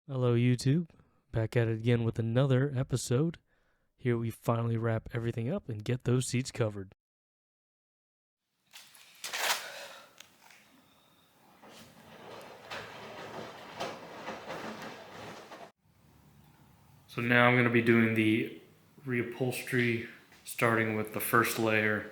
Hello, YouTube. Back at it again with another episode. Here we finally wrap everything up and get those seats covered. So now I'm going to be doing the reupholstery, starting with the first layer.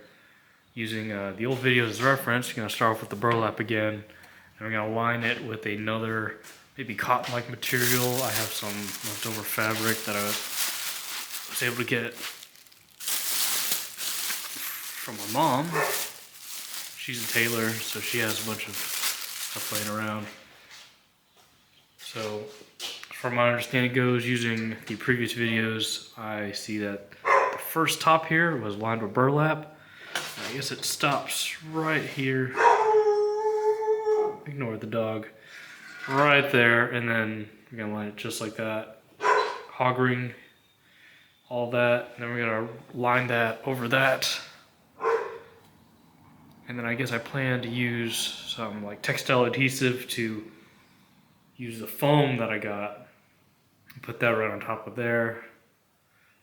Using the old videos as reference, you're going to start off with the burlap again. And we're going to line it with another maybe cotton-like material. I have some leftover fabric that I was able to get from my mom. She's a tailor, so she has a bunch of stuff laying around. So, from my understanding goes, using the previous videos, I see that the first top here was lined with burlap. I guess it stops right here. Ignore the dog. Right there, and then we're gonna line it just like that. Hog ring, all that, and then we're gonna line that over that. And then I guess I plan to use some like textile adhesive to use the foam that I got. Put that right on top of there.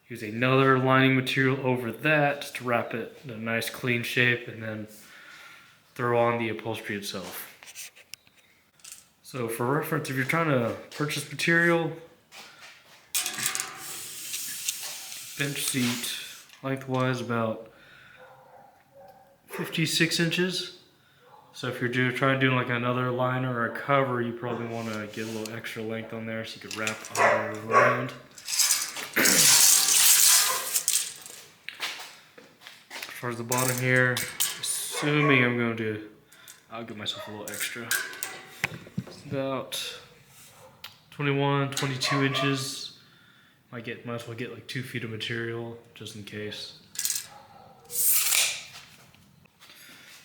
Use another lining material over that to wrap it in a nice clean shape, and then throw on the upholstery itself. So for reference, if you're trying to purchase material, bench seat lengthwise about 56 inches. So if you're trying to do like another liner or a cover, you probably want to get a little extra length on there so you could wrap under around. As far as the bottom here, assuming I'll give myself a little extra. It's about 21, 22 inches. Might as well get like 2 feet of material just in case.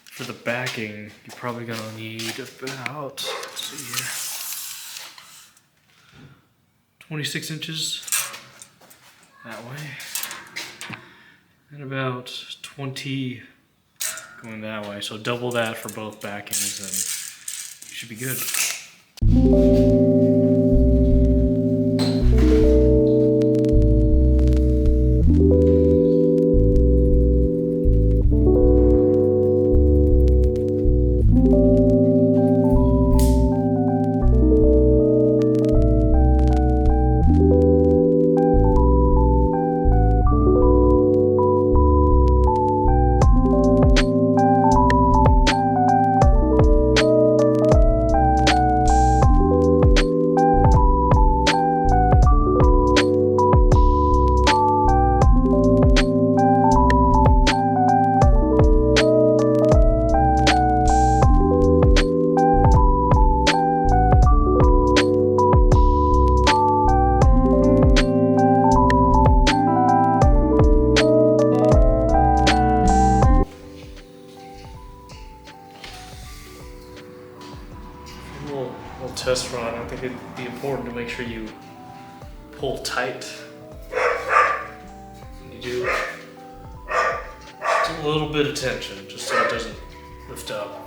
For the backing, you're probably gonna need about, let's see here, 26 inches that way. And about 20 going that way. So double that for both backings and you should be good. Test run, I think it'd be important to make sure you pull tight. You do just a little bit of tension, just so it doesn't lift up.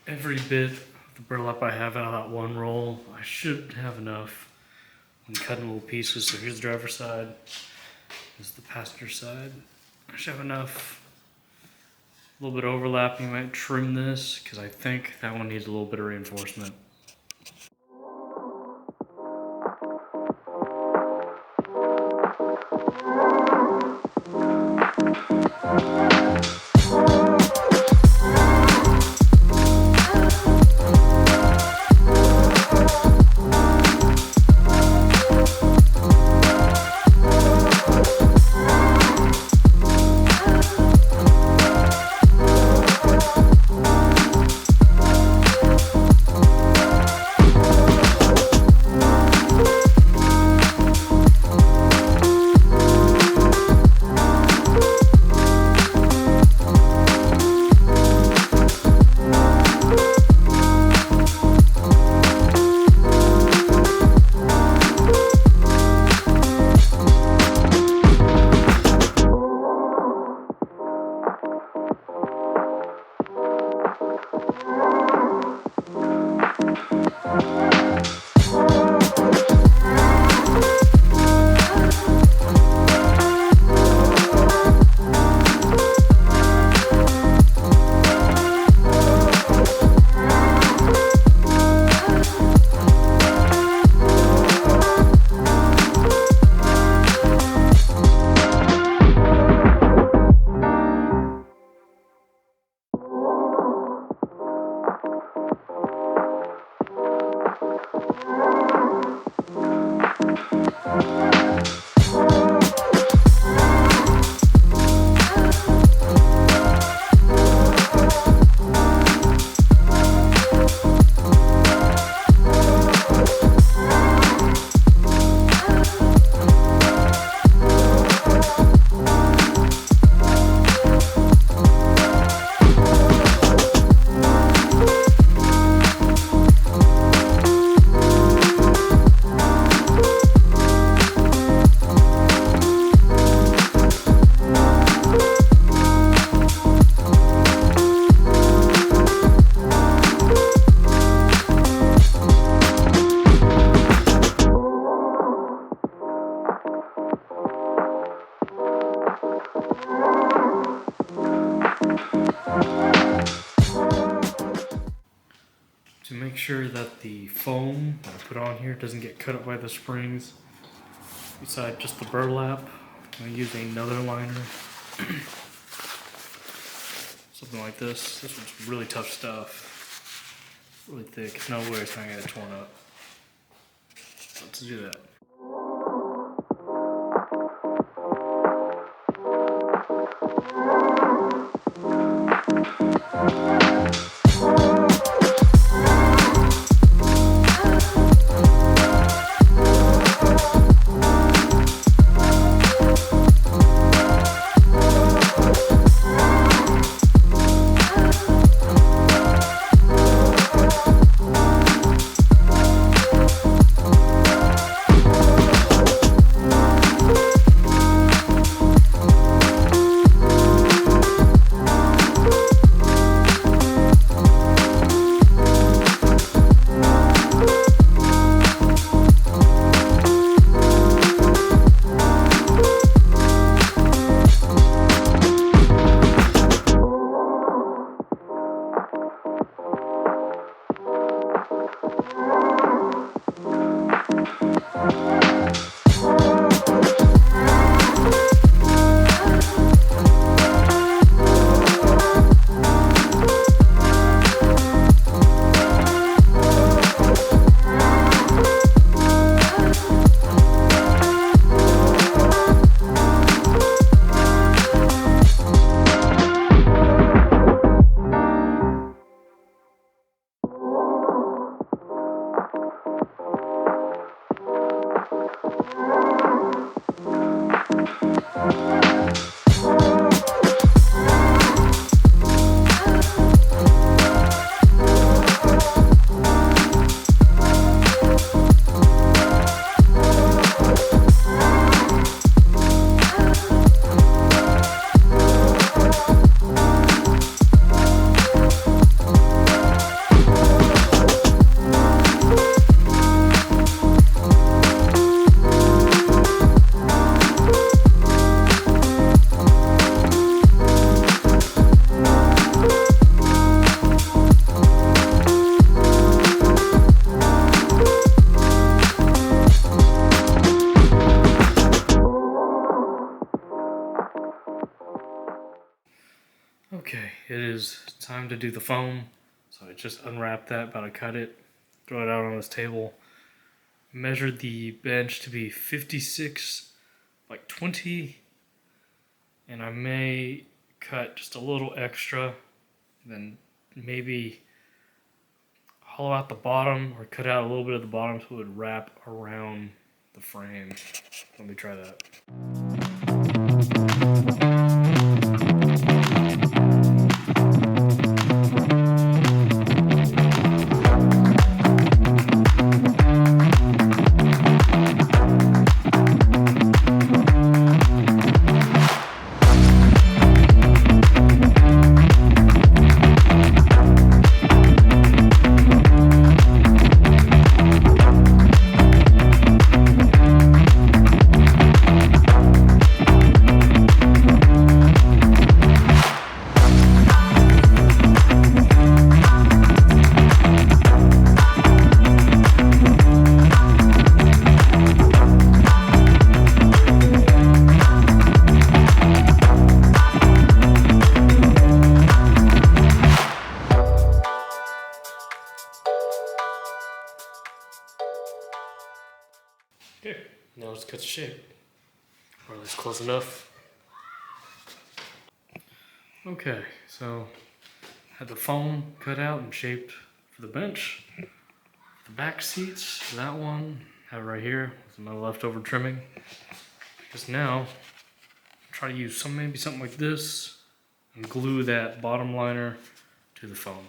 every bit of the burlap I have out of that one roll. I should have enough when cutting little pieces. So here's the driver's side, this is the passenger side. I should have enough. A little bit of overlap, you might trim this because I think that one needs a little bit of reinforcement. To make sure that the foam that I put on here doesn't get cut up by the springs, beside just the burlap, I'm going to use another liner. Something like this. This one's really tough stuff. Really thick. No way it's going to get it torn up. Let's do that. it is time to do the foam. So I just unwrapped that, about to cut it, throw it out on this table. Measured the bench to be 56 by 20, and I may cut just a little extra, then maybe hollow out the bottom or cut out a little bit of the bottom so it would wrap around the frame. Let me try that. Okay, now let's cut the shape. Or at least close enough. Okay, so had the foam cut out and shaped for the bench. The back seats, that one, have it right here with my leftover trimming. Just now, try to use maybe something like this and glue that bottom liner to the foam.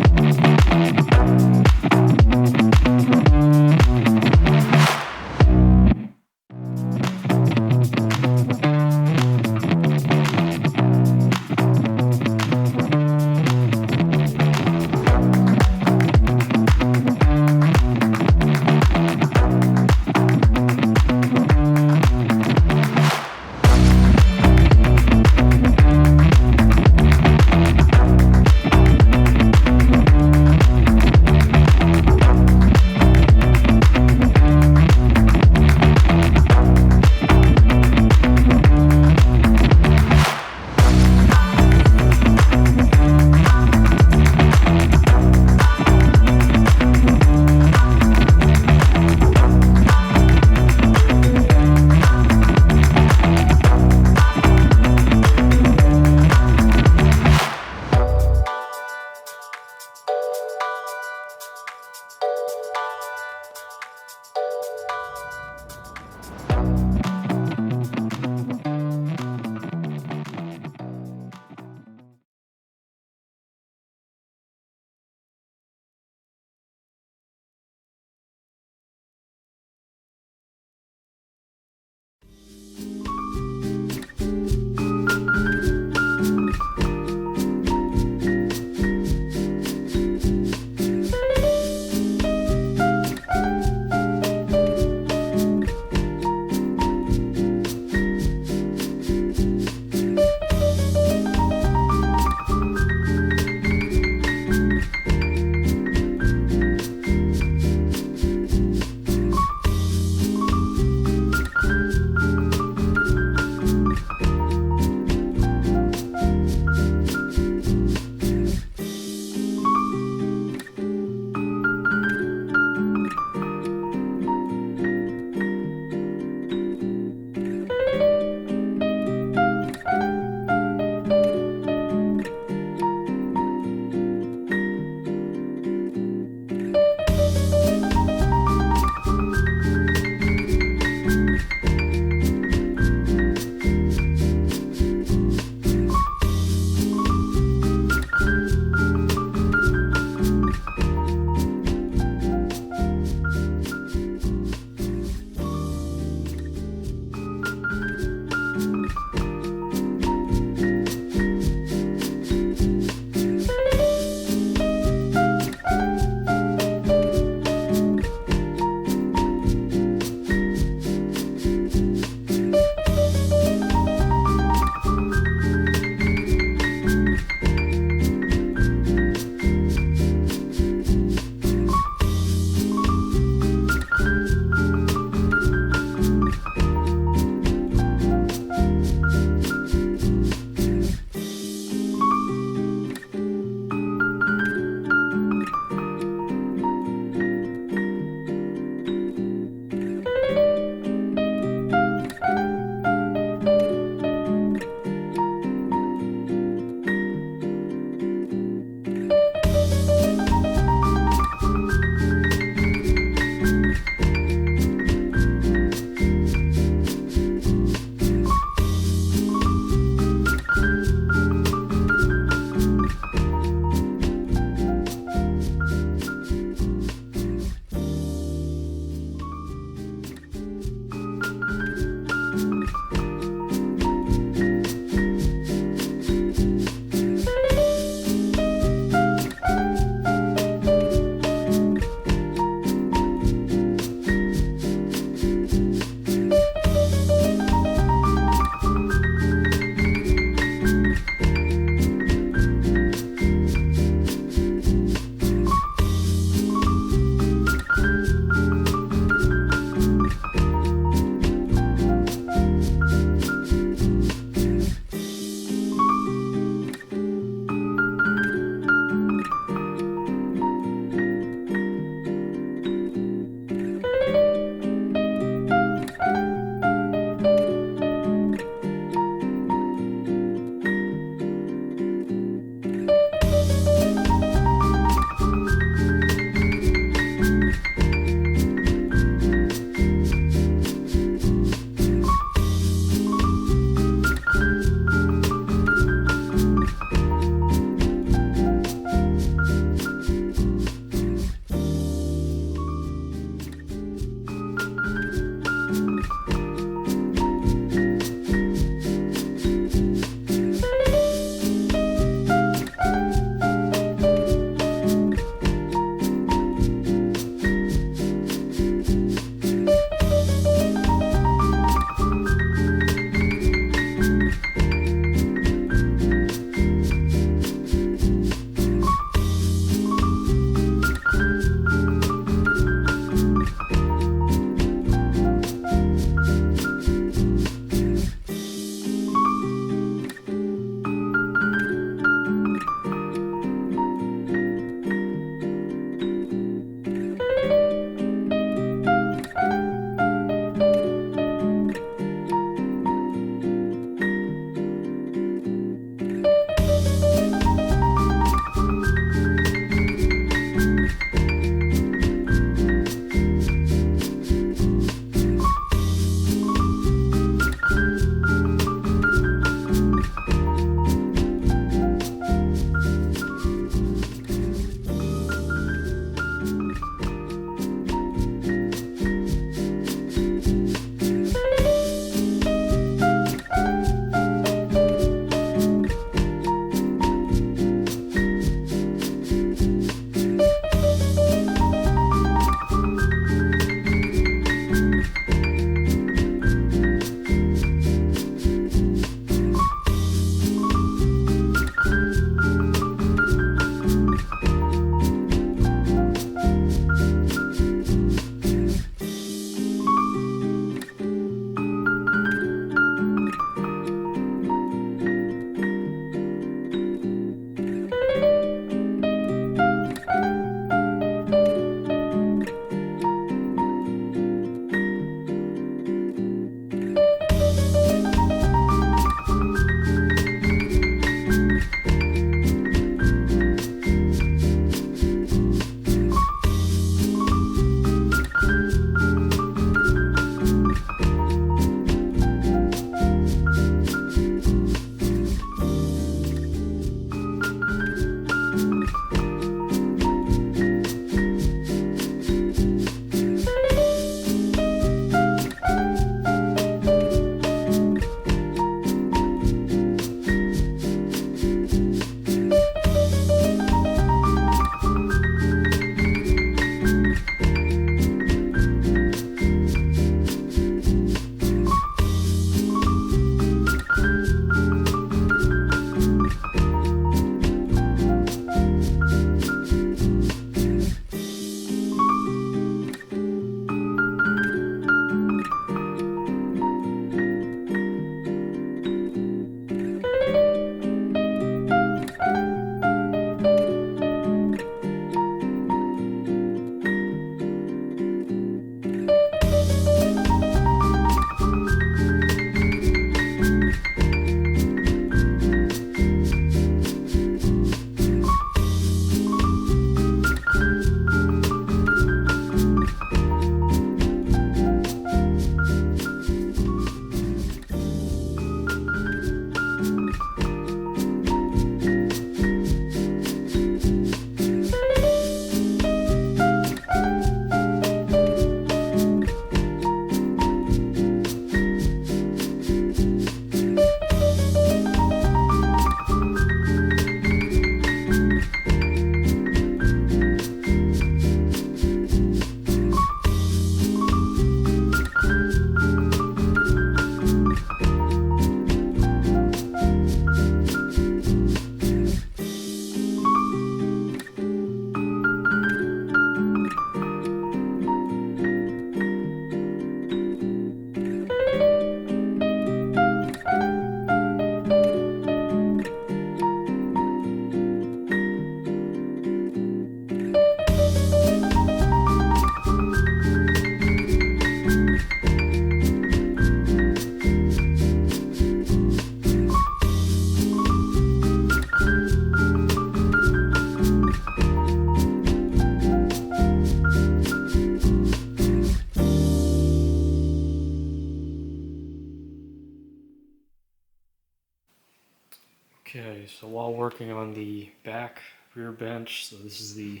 Okay, so while working on the back rear bench, so this is the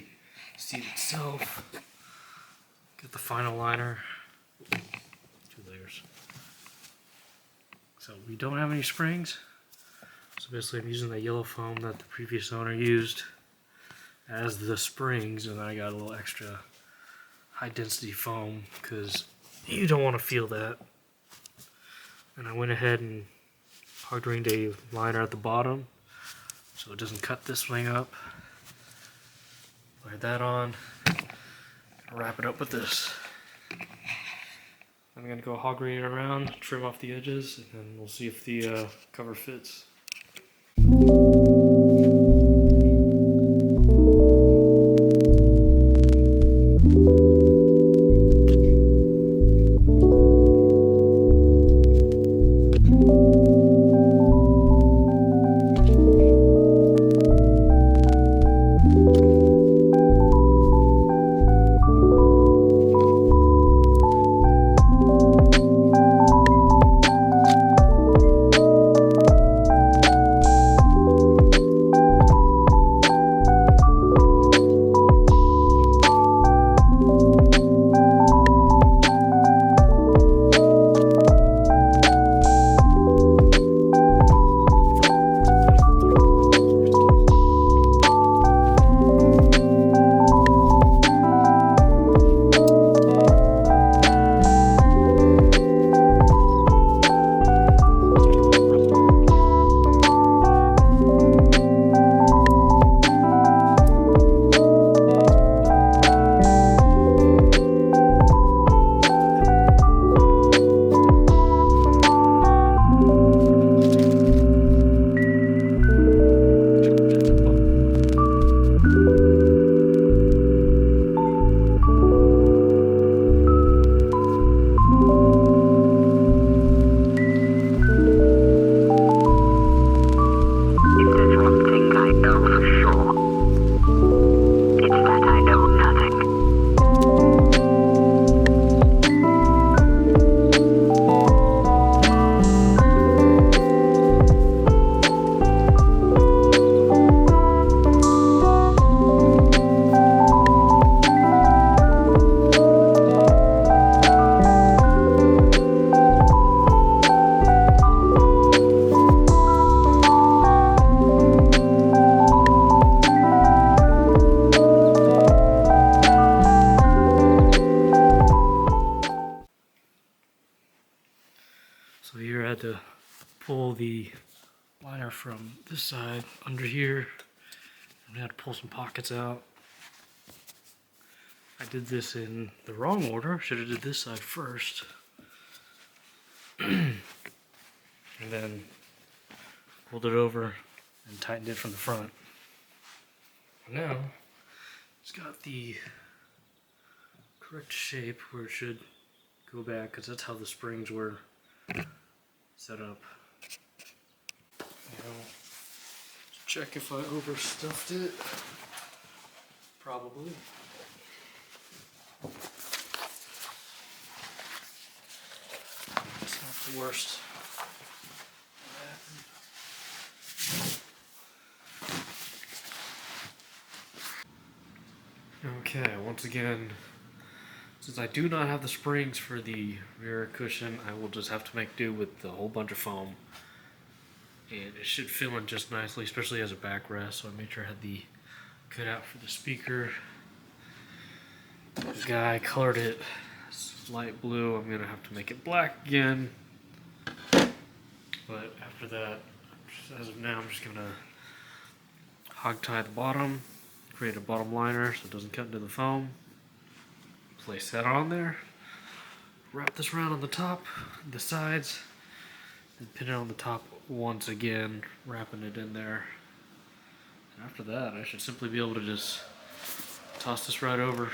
seat itself, get the final liner, 2 layers. So we don't have any springs, so basically I'm using that yellow foam that the previous owner used as the springs, and I got a little extra high density foam because you don't want to feel that. And I went ahead and hard grained a liner at the bottom so it doesn't cut this wing up. Lay that on, wrap it up with this. I'm gonna go hog grain it around, trim off the edges, and then we'll see if the cover fits. So here I had to pull the liner from this side under here. I had to pull some pockets out. I did this in the wrong order. Should have did this side first. And then pulled it over and tightened it from the front. Now it's got the correct shape where it should go back, because that's how the springs were set up. Now, check if I overstuffed it. Probably. It's not the worst. Okay, once again, since I do not have the springs for the rear cushion, I will just have to make do with the whole bunch of foam. And it should fill in just nicely, especially as a backrest. So I made sure I had the cutout for the speaker. This guy colored it light blue. I'm gonna have to make it black again. But after that, as of now, I'm just gonna hog tie the bottom, create a bottom liner so it doesn't cut into the foam. Place that on there. Wrap this around on the top, the sides, and pin it on the top once again, wrapping it in there. And after that, I should simply be able to just toss this right over.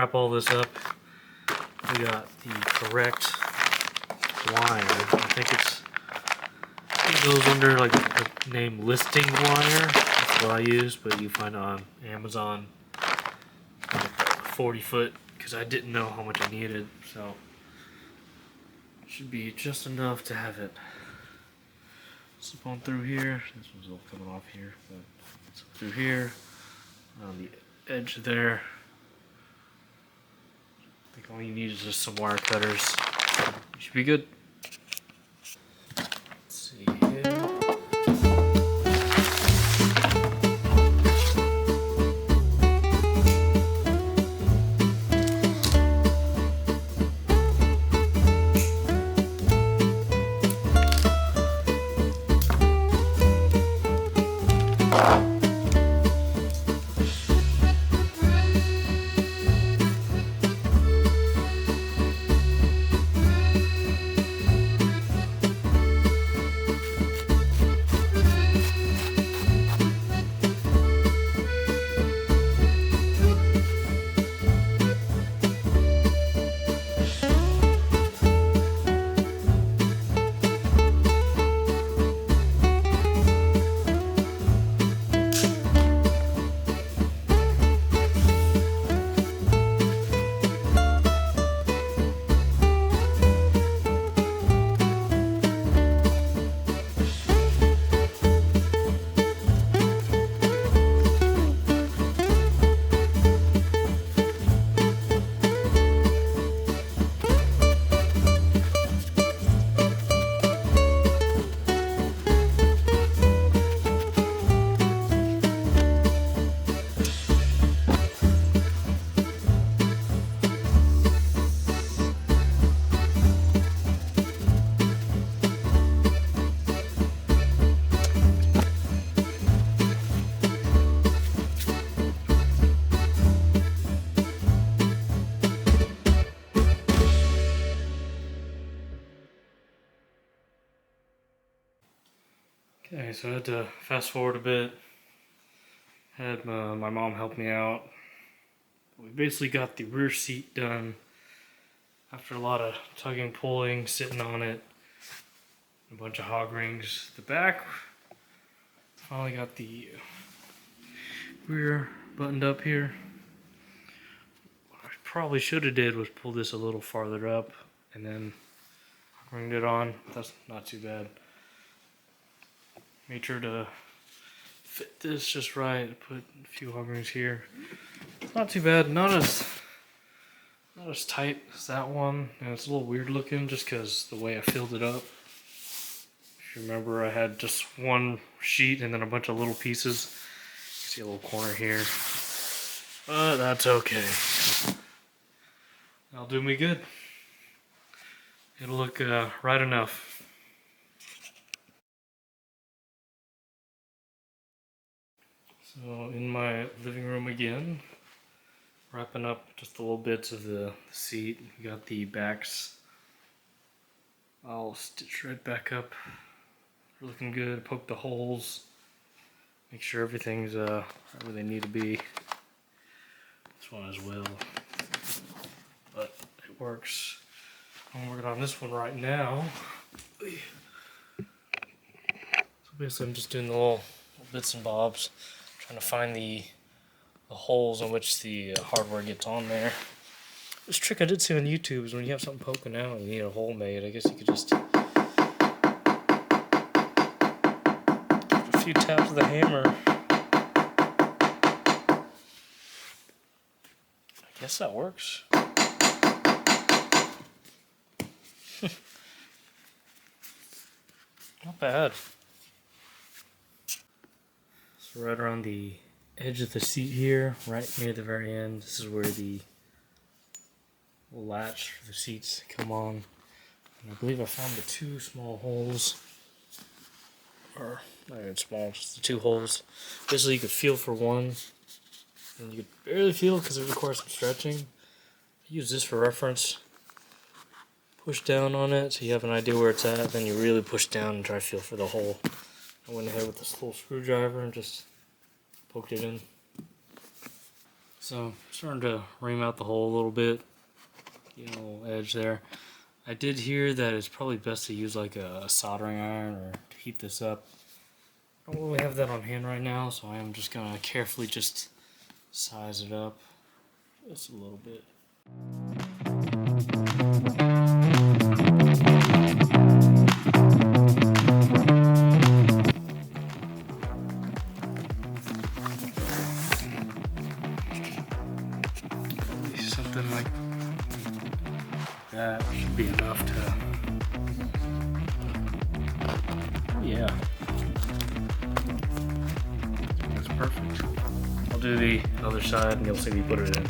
wrap all this up, we got the correct wire. I think it goes under like the name listing wire. That's what I use, but you find it on Amazon. 40 foot, because I didn't know how much I needed, so should be just enough to have it slip on through here. This one's all coming off here, but slip through here, on the edge there. I think all you need is just some wire cutters. You should be good. Let's see here. Okay, so I had to fast forward a bit. Had my mom help me out. We basically got the rear seat done after a lot of tugging, pulling, sitting on it, a bunch of hog rings. The back, finally got the rear buttoned up here. What I probably should have did was pull this a little farther up and then ringed it on. That's not too bad. Made sure to fit this just right. Put a few hog rings here. It's not too bad. Not as tight as that one, and it's a little weird looking just because the way I filled it up. If you remember, I had just one sheet and then a bunch of little pieces. You see a little corner here, but that's okay. That'll do me good. It'll look right enough. So in my living room again, wrapping up just the little bits of the seat. You got the backs. I'll stitch right back up. They're looking good. Poke the holes. Make sure everything's right where they need to be. This one as well. But it works. I'm working on this one right now. So basically I'm just doing the little bits and bobs. Trying to find the holes in which the hardware gets on there. This trick I did see on YouTube is when you have something poking out and you need a hole made, I guess you could just give a few taps of the hammer. I guess that works. Not bad. So right around the edge of the seat here, right near the very end, this is where the latch for the seats come on. And I believe I found the two small holes, or not even small, just the two holes. Basically you could feel for one, and you could barely feel because it requires some stretching. Use this for reference. Push down on it so you have an idea where it's at, then you really push down and try to feel for the hole. I went ahead with this little screwdriver and just poked it in. So I'm starting to ream out the hole a little bit. Get a little edge there. I did hear that it's probably best to use like a soldering iron or to heat this up. I don't really have that on hand right now, so I am just gonna carefully just size it up just a little bit. Something like that should be enough to. Yeah. That's perfect. I'll do the other side and you'll see me put it in.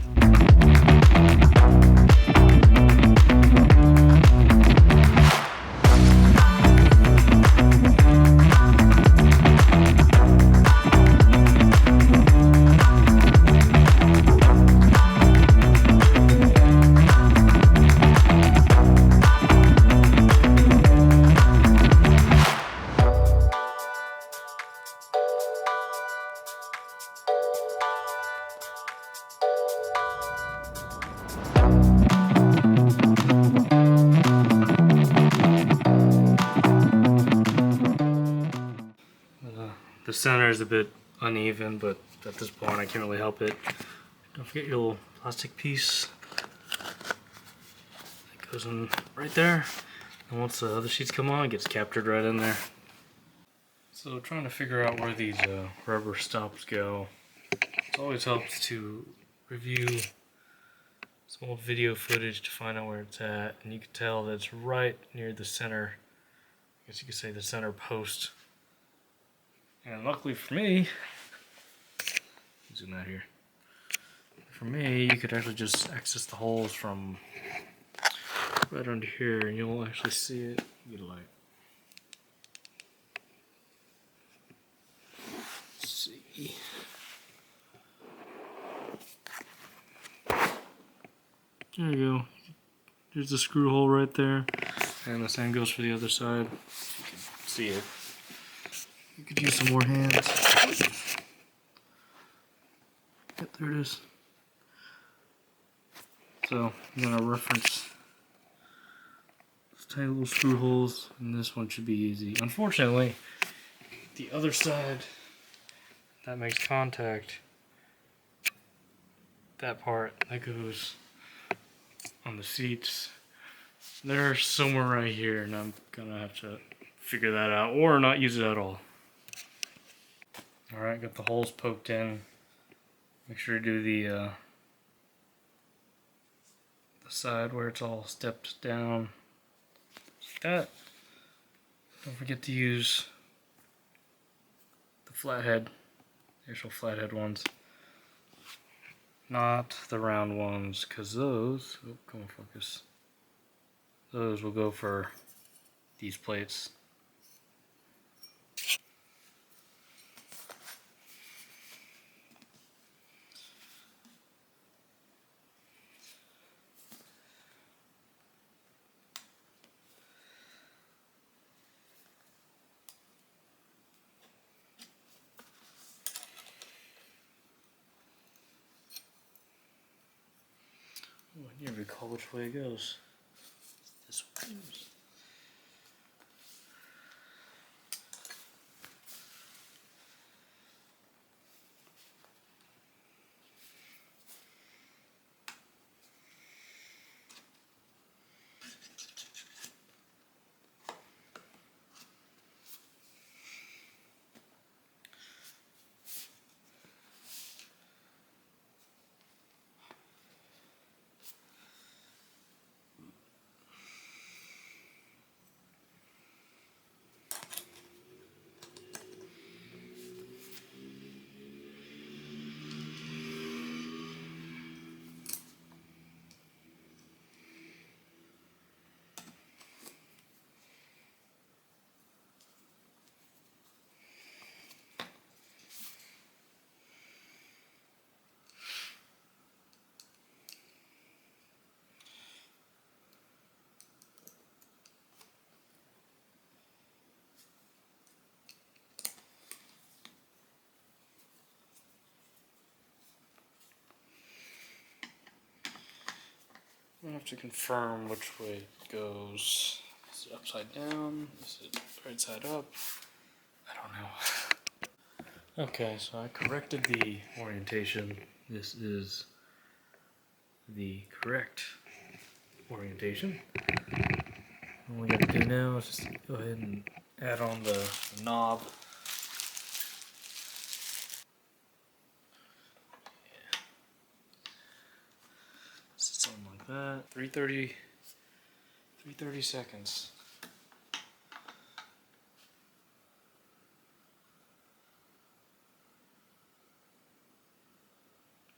The center is a bit uneven, but at this point I can't really help it. Don't forget your little plastic piece. It goes in right there. And once the other sheets come on, it gets captured right in there. So trying to figure out where these rubber stops go. It always helps to review some old video footage to find out where it's at. And you can tell that it's right near the center, I guess you could say the center post. And luckily for me, zoom out here. For me, you could actually just access the holes from right under here, and you'll actually see it. Get a light. Let's see. There you go. There's the screw hole right there, and the same goes for the other side. You can see it. You could use some more hands. Yep, there it is. So I'm gonna reference these tiny little screw holes, and this one should be easy. Unfortunately, the other side that makes contact, that part that goes on the seats, they're somewhere right here, and I'm gonna have to figure that out or not use it at all. Alright, got the holes poked in. Make sure to do the side where it's all stepped down. Like that. Don't forget to use the flathead, the actual flathead ones. Not the round ones, because those, oh, come on, focus. Those will go for these plates. Oh, I can't recall which way it goes. This way. I have to confirm which way it goes. Is it upside down? Is it right side up? I don't know. Okay, so I corrected the orientation. This is the correct orientation. All we got to do now is just go ahead and add on the knob. Yeah. Something like that. 330 seconds.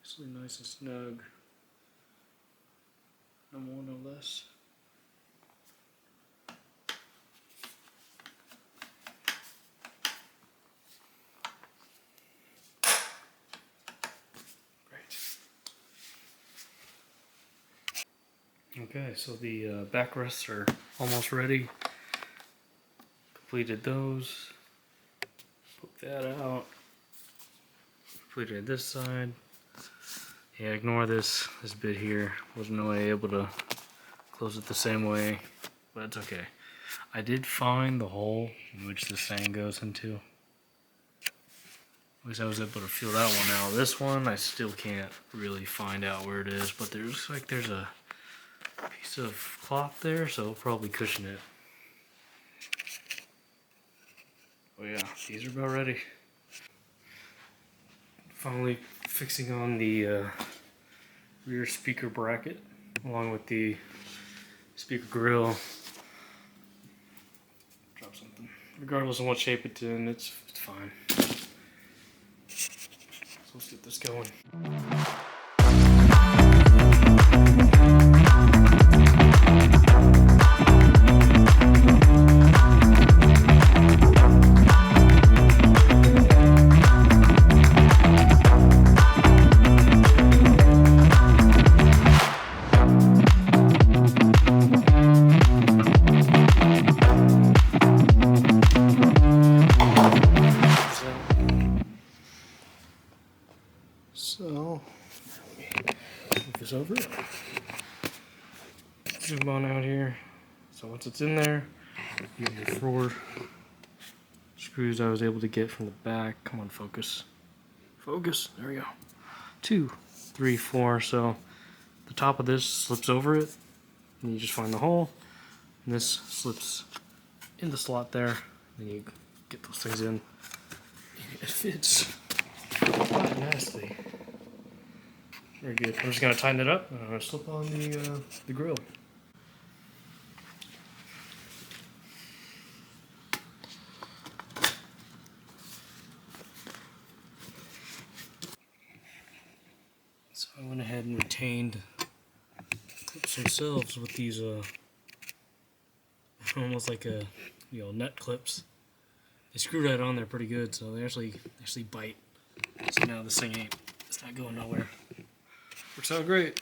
Actually nice and snug. No more, no less. Okay, so the backrests are almost ready. Completed those. Poke that out. Completed this side. Yeah, ignore this bit here. Wasn't really able to close it the same way, but it's okay. I did find the hole in which the sand goes into. At least I was able to feel that one out. This one, I still can't really find out where it is, but there's a piece of cloth there, so it'll probably cushion it. Oh yeah, these are about ready. Finally fixing on the rear speaker bracket along with the speaker grill. Drop something. Regardless of what shape it's in, it's fine. So let's get this going. So, move this over. Zoom on out here. So once it's in there, you have your forward screws I was able to get from the back. Come on, focus. Focus. There we go. 2, 3, 4. So the top of this slips over it, and you just find the hole. And this slips in the slot there, and you get those things in. It fits quite nicely. Very good. I'm just gonna tighten it up, and I'm gonna slip on the grill. So I went ahead and retained clips themselves with these almost like a nut clips. They screw right on there pretty good, so they actually bite. So now this thing it's not going nowhere. Works out great.